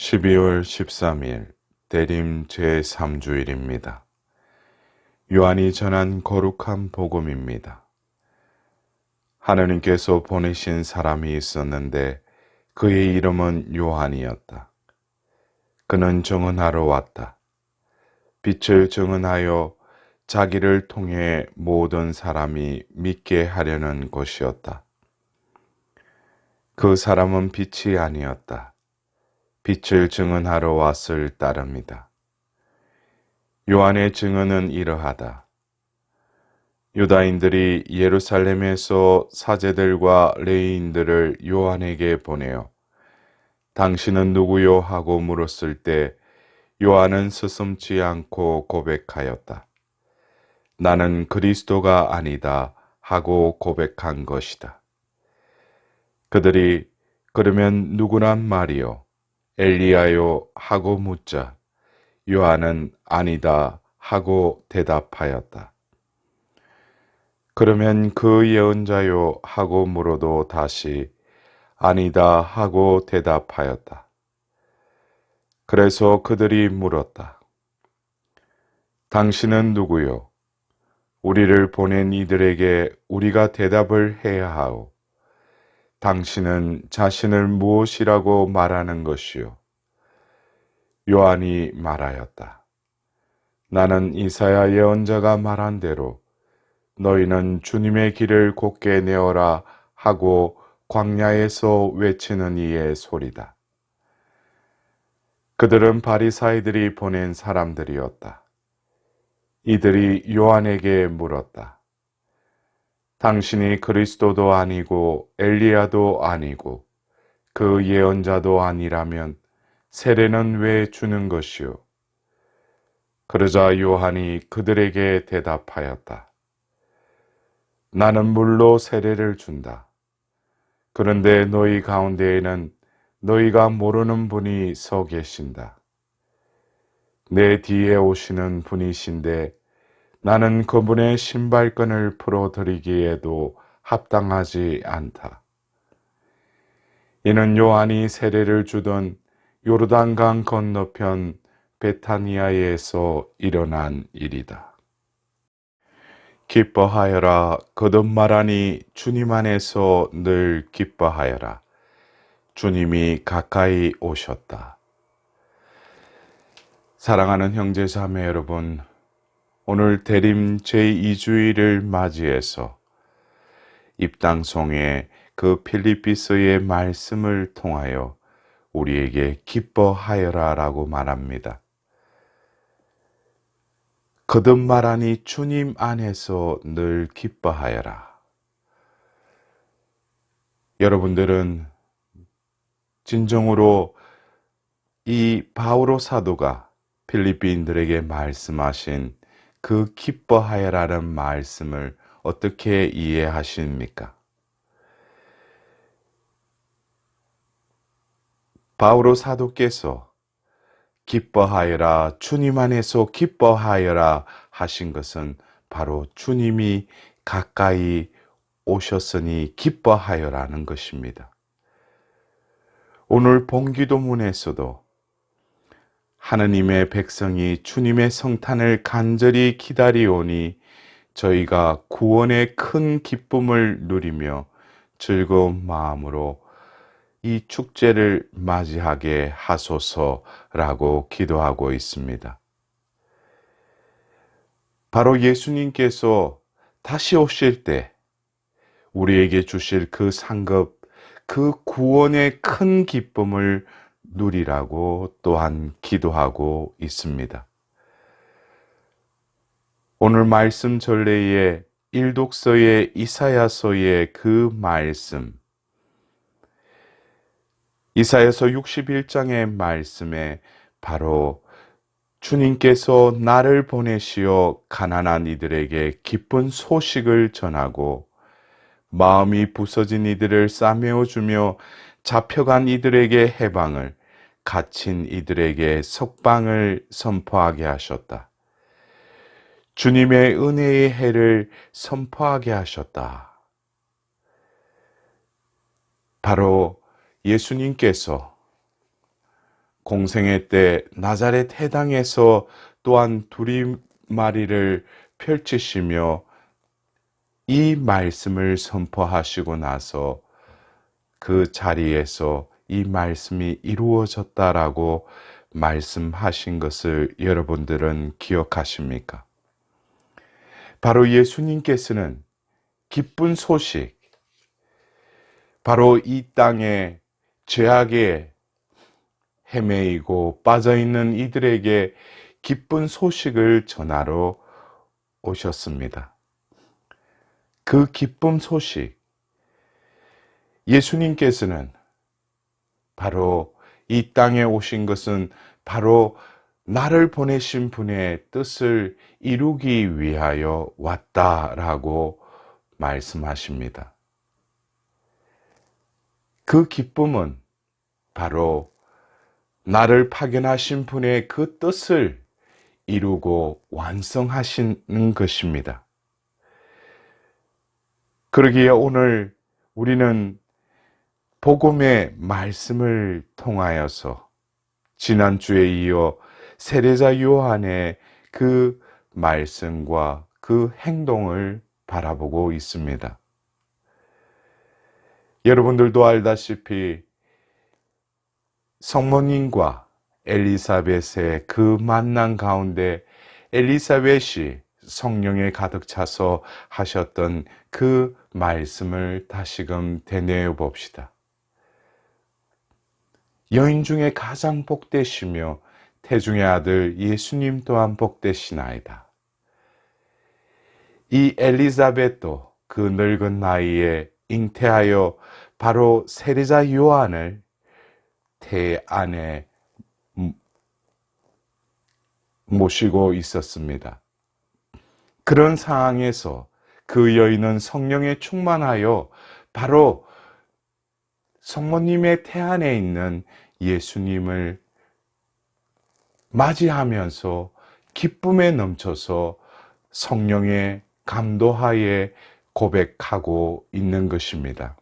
12월 13일 대림 제3주일입니다. 요한이 전한 거룩한 복음입니다. 하느님께서 보내신 사람이 있었는데 그의 이름은 요한이었다. 그는 증언하러 왔다. 빛을 증언하여 자기를 통해 모든 사람이 믿게 하려는 것이었다. 그 사람은 빛이 아니었다. 빛을 증언하러 왔을 따름이다. 요한의 증언은 이러하다. 유다인들이 예루살렘에서 사제들과 레위인들을 요한에게 보내어 당신은 누구요? 하고 물었을 때 요한은 스스럼지 않고 고백하였다. 나는 그리스도가 아니다 하고 고백한 것이다. 그들이 그러면 누구란 말이요? 엘리야요? 하고 묻자 요한은 아니다 하고 대답하였다. 그러면 그 예언자요? 하고 물어도 다시 아니다 하고 대답하였다. 그래서 그들이 물었다. 당신은 누구요? 우리를 보낸 이들에게 우리가 대답을 해야 하오. 당신은 자신을 무엇이라고 말하는 것이요? 요한이 말하였다. 나는 이사야 예언자가 말한 대로 너희는 주님의 길을 곧게 내어라 하고 광야에서 외치는 이의 소리다. 그들은 바리사이들이 보낸 사람들이었다. 이들이 요한에게 물었다. 당신이 그리스도도 아니고 엘리야도 아니고 그 예언자도 아니라면 세례는 왜 주는 것이요? 그러자 요한이 그들에게 대답하였다. 나는 물로 세례를 준다. 그런데 너희 가운데에는 너희가 모르는 분이 서 계신다. 내 뒤에 오시는 분이신데 나는 그분의 신발끈을 풀어드리기에도 합당하지 않다. 이는 요한이 세례를 주던 요르단강 건너편 베타니아에서 일어난 일이다. 기뻐하여라. 거듭 말하니 주님 안에서 늘 기뻐하여라. 주님이 가까이 오셨다. 사랑하는 형제자매 여러분, 오늘 대림 제2주일을 맞이해서 입당송의 그 필리피서의 말씀을 통하여 우리에게 기뻐하여라 라고 말합니다. 거듭 말하니 주님 안에서 늘 기뻐하여라. 여러분들은 진정으로 이 바오로 사도가 필리핀들에게 말씀하신 그 기뻐하여라는 말씀을 어떻게 이해하십니까? 바오로 사도께서 기뻐하여라, 주님 안에서 기뻐하여라 하신 것은 바로 주님이 가까이 오셨으니 기뻐하여라는 것입니다. 오늘 본기도문에서도 하느님의 백성이 주님의 성탄을 간절히 기다리오니 저희가 구원의 큰 기쁨을 누리며 즐거운 마음으로 이 축제를 맞이하게 하소서라고 기도하고 있습니다. 바로 예수님께서 다시 오실 때 우리에게 주실 그 상급, 그 구원의 큰 기쁨을 누리라고 또한 기도하고 있습니다. 오늘 말씀 전례의 일독서의 이사야서의 그 말씀, 이사야서 61장의 말씀에 바로 주님께서 나를 보내시어 가난한 이들에게 기쁜 소식을 전하고 마음이 부서진 이들을 싸매어주며 잡혀간 이들에게 해방을, 갇힌 이들에게 석방을 선포하게 하셨다. 주님의 은혜의 해를 선포하게 하셨다. 바로 예수님께서 공생애 때 나자렛 해당에서 또한 두리마리를 펼치시며 이 말씀을 선포하시고 나서 그 자리에서 이 말씀이 이루어졌다라고 말씀하신 것을 여러분들은 기억하십니까? 바로 예수님께서는 기쁜 소식, 바로 이 땅에 죄악에 헤매이고 빠져있는 이들에게 기쁜 소식을 전하러 오셨습니다. 그 기쁜 소식, 예수님께서는 바로 이 땅에 오신 것은 바로 나를 보내신 분의 뜻을 이루기 위하여 왔다라고 말씀하십니다. 그 기쁨은 바로 나를 파견하신 분의 그 뜻을 이루고 완성하시는 것입니다. 그러기에 오늘 우리는 복음의 말씀을 통하여서 지난주에 이어 세례자 요한의 그 말씀과 그 행동을 바라보고 있습니다. 여러분들도 알다시피 성모님과 엘리사벳의 그 만남 가운데 엘리사벳이 성령에 가득 차서 하셨던 그 말씀을 다시금 되뇌어 봅시다. 여인 중에 가장 복되시며 태중의 아들 예수님 또한 복되시나이다. 이 엘리사벳도 그 늙은 나이에 잉태하여 바로 세례자 요한을 태 안에 모시고 있었습니다. 그런 상황에서 그 여인은 성령에 충만하여 바로 성모님의 태 안에 있는 예수님을 맞이하면서 기쁨에 넘쳐서 성령의 감도하에 고백하고 있는 것입니다.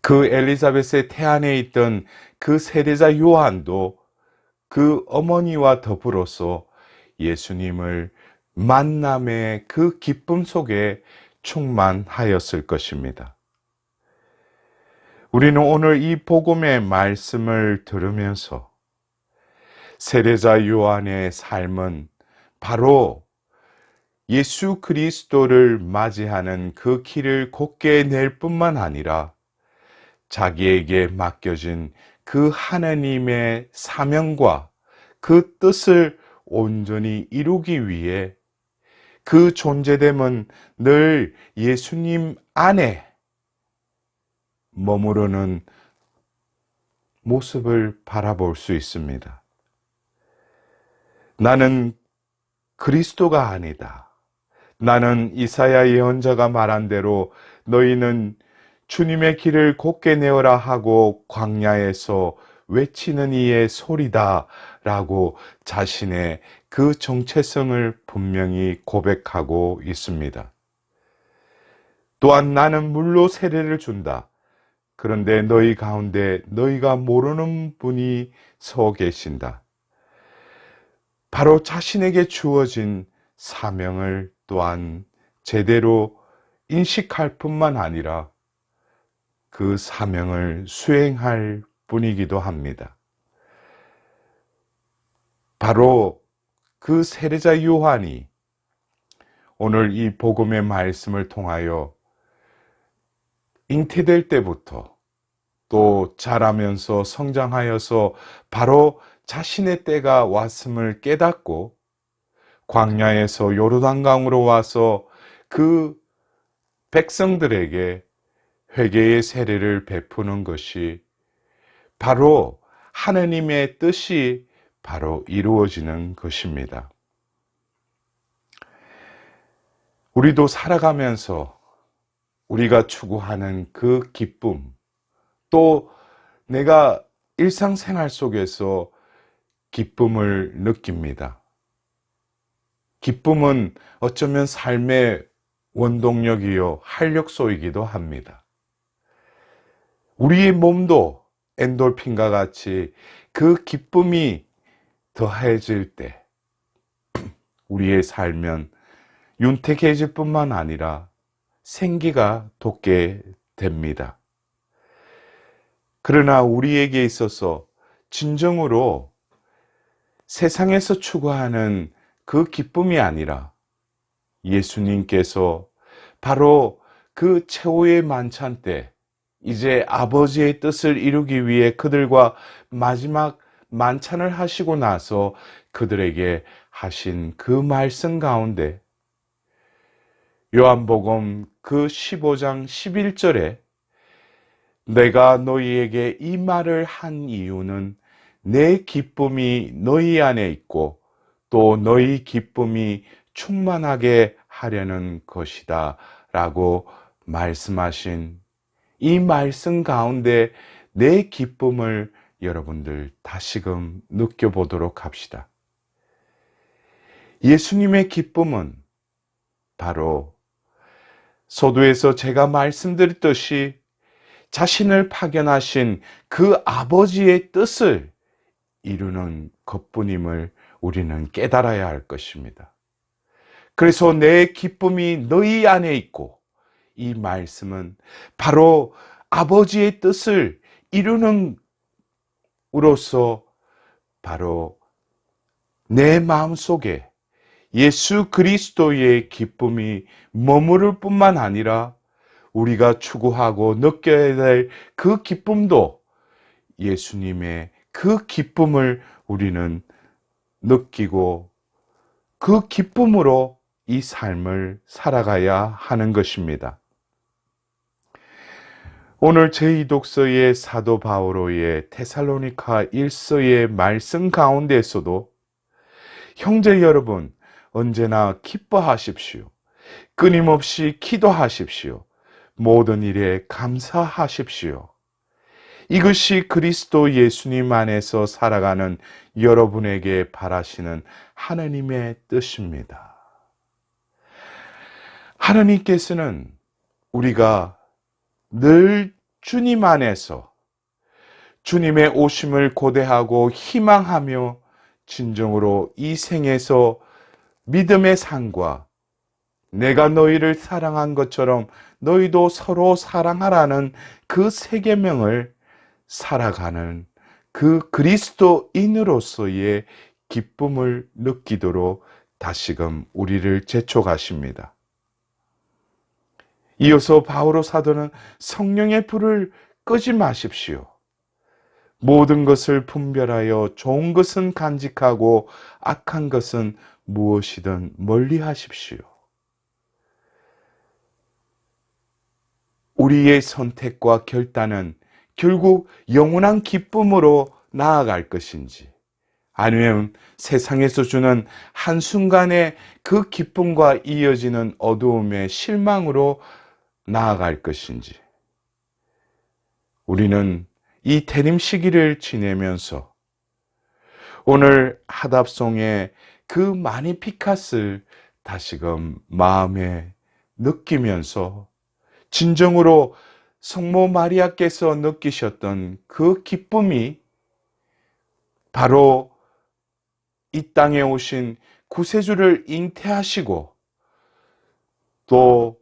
그 엘리사벳의 태 안에 있던 그 세례자 요한도 그 어머니와 더불어서 예수님을 만남의 그 기쁨 속에 충만하였을 것입니다. 우리는 오늘 이 복음의 말씀을 들으면서 세례자 요한의 삶은 바로 예수 그리스도를 맞이하는 그 길을 곧게 낼 뿐만 아니라 자기에게 맡겨진 그 하나님의 사명과 그 뜻을 온전히 이루기 위해 그 존재됨은 늘 예수님 안에 머무르는 모습을 바라볼 수 있습니다. 나는 그리스도가 아니다. 나는 이사야 예언자가 말한 대로 너희는 주님의 길을 곧게 내어라 하고 광야에서 외치는 이의 소리다 라고 자신의 그 정체성을 분명히 고백하고 있습니다. 또한 나는 물로 세례를 준다. 그런데 너희 가운데 너희가 모르는 분이 서 계신다. 바로 자신에게 주어진 사명을 또한 제대로 인식할 뿐만 아니라 그 사명을 수행할 뿐이기도 합니다. 바로 그 세례자 요한이 오늘 이 복음의 말씀을 통하여 잉태될 때부터 또 자라면서 성장하여서 바로 자신의 때가 왔음을 깨닫고 광야에서 요르단강으로 와서 그 백성들에게 회개의 세례를 베푸는 것이 바로 하느님의 뜻이 바로 이루어지는 것입니다. 우리도 살아가면서 우리가 추구하는 그 기쁨, 또 내가 일상생활 속에서 기쁨을 느낍니다. 기쁨은 어쩌면 삶의 원동력이요, 활력소이기도 합니다. 우리의 몸도 엔돌핀과 같이 그 기쁨이 더해질 때 우리의 삶은 윤택해질 뿐만 아니라 생기가 돋게 됩니다. 그러나 우리에게 있어서 진정으로 세상에서 추구하는 그 기쁨이 아니라 예수님께서 바로 그 최후의 만찬 때 이제 아버지의 뜻을 이루기 위해 그들과 마지막 만찬을 하시고 나서 그들에게 하신 그 말씀 가운데 요한복음 그 15장 11절에 내가 너희에게 이 말을 한 이유는 내 기쁨이 너희 안에 있고 또 너희 기쁨이 충만하게 하려는 것이다 라고 말씀하신 이 말씀 가운데 내 기쁨을 여러분들 다시금 느껴보도록 합시다. 예수님의 기쁨은 바로 서두에서 제가 말씀드렸듯이 자신을 파견하신 그 아버지의 뜻을 이루는 것뿐임을 우리는 깨달아야 할 것입니다. 그래서 내 기쁨이 너희 안에 있고 이 말씀은 바로 아버지의 뜻을 이루는 으로써 바로 내 마음속에 예수 그리스도의 기쁨이 머무를 뿐만 아니라 우리가 추구하고 느껴야 될 그 기쁨도 예수님의 그 기쁨을 우리는 느끼고 그 기쁨으로 이 삶을 살아가야 하는 것입니다. 오늘 제2독서의 사도 바오로의 데살로니가 1서의 말씀 가운데에서도 형제 여러분 언제나 기뻐하십시오. 끊임없이 기도하십시오. 모든 일에 감사하십시오. 이것이 그리스도 예수님 안에서 살아가는 여러분에게 바라시는 하나님의 뜻입니다. 하나님께서는 우리가 늘 주님 안에서 주님의 오심을 고대하고 희망하며 진정으로 이 생에서 믿음의 삶과 내가 너희를 사랑한 것처럼 너희도 서로 사랑하라는 그 세 계명을 살아가는 그 그리스도인으로서의 기쁨을 느끼도록 다시금 우리를 재촉하십니다. 이어서 바오로 사도는 성령의 불을 끄지 마십시오. 모든 것을 분별하여 좋은 것은 간직하고 악한 것은 무엇이든 멀리 하십시오. 우리의 선택과 결단은 결국 영원한 기쁨으로 나아갈 것인지 아니면 세상에서 주는 한순간의 그 기쁨과 이어지는 어두움의 실망으로 나아갈 것인지 우리는 이 대림 시기를 지내면서 오늘 하답송의 그 마니피캇을 다시금 마음에 느끼면서 진정으로 성모 마리아께서 느끼셨던 그 기쁨이 바로 이 땅에 오신 구세주를 잉태하시고 또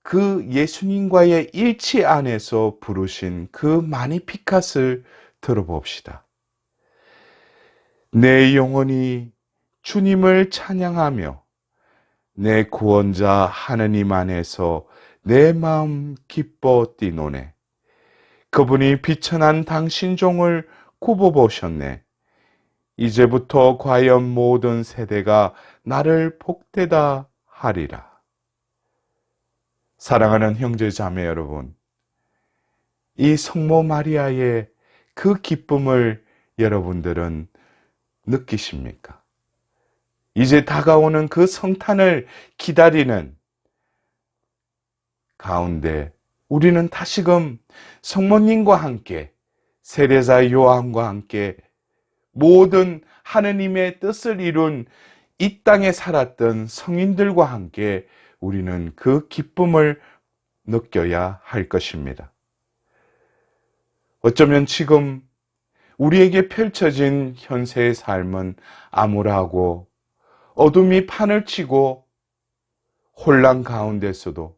그 예수님과의 일치 안에서 부르신 그 마니피캇을 들어봅시다. 내 영혼이 주님을 찬양하며 내 구원자 하느님 안에서 내 마음 기뻐 뛰노네. 그분이 비천한 당신 종을 굽어보셨네. 이제부터 과연 모든 세대가 나를 복되다 하리라. 사랑하는 형제 자매 여러분, 이 성모 마리아의 그 기쁨을 여러분들은 느끼십니까? 이제 다가오는 그 성탄을 기다리는 가운데 우리는 다시금 성모님과 함께 세례자 요한과 함께 모든 하느님의 뜻을 이룬 이 땅에 살았던 성인들과 함께 우리는 그 기쁨을 느껴야 할 것입니다. 어쩌면 지금 우리에게 펼쳐진 현세의 삶은 암울하고 어둠이 판을 치고 혼란 가운데서도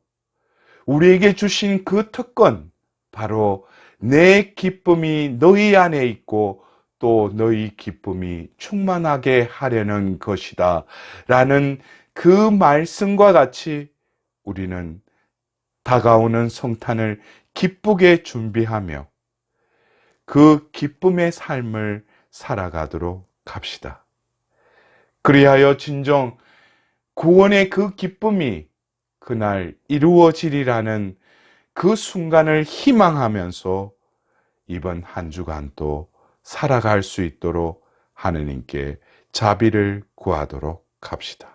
우리에게 주신 그 특권, 바로 내 기쁨이 너희 안에 있고 또 너희 기쁨이 충만하게 하려는 것이다 라는 그 말씀과 같이 우리는 다가오는 성탄을 기쁘게 준비하며 그 기쁨의 삶을 살아가도록 합시다. 그리하여 진정 구원의 그 기쁨이 그날 이루어지리라는 그 순간을 희망하면서 이번 한 주간도 살아갈 수 있도록 하느님께 자비를 구하도록 합시다.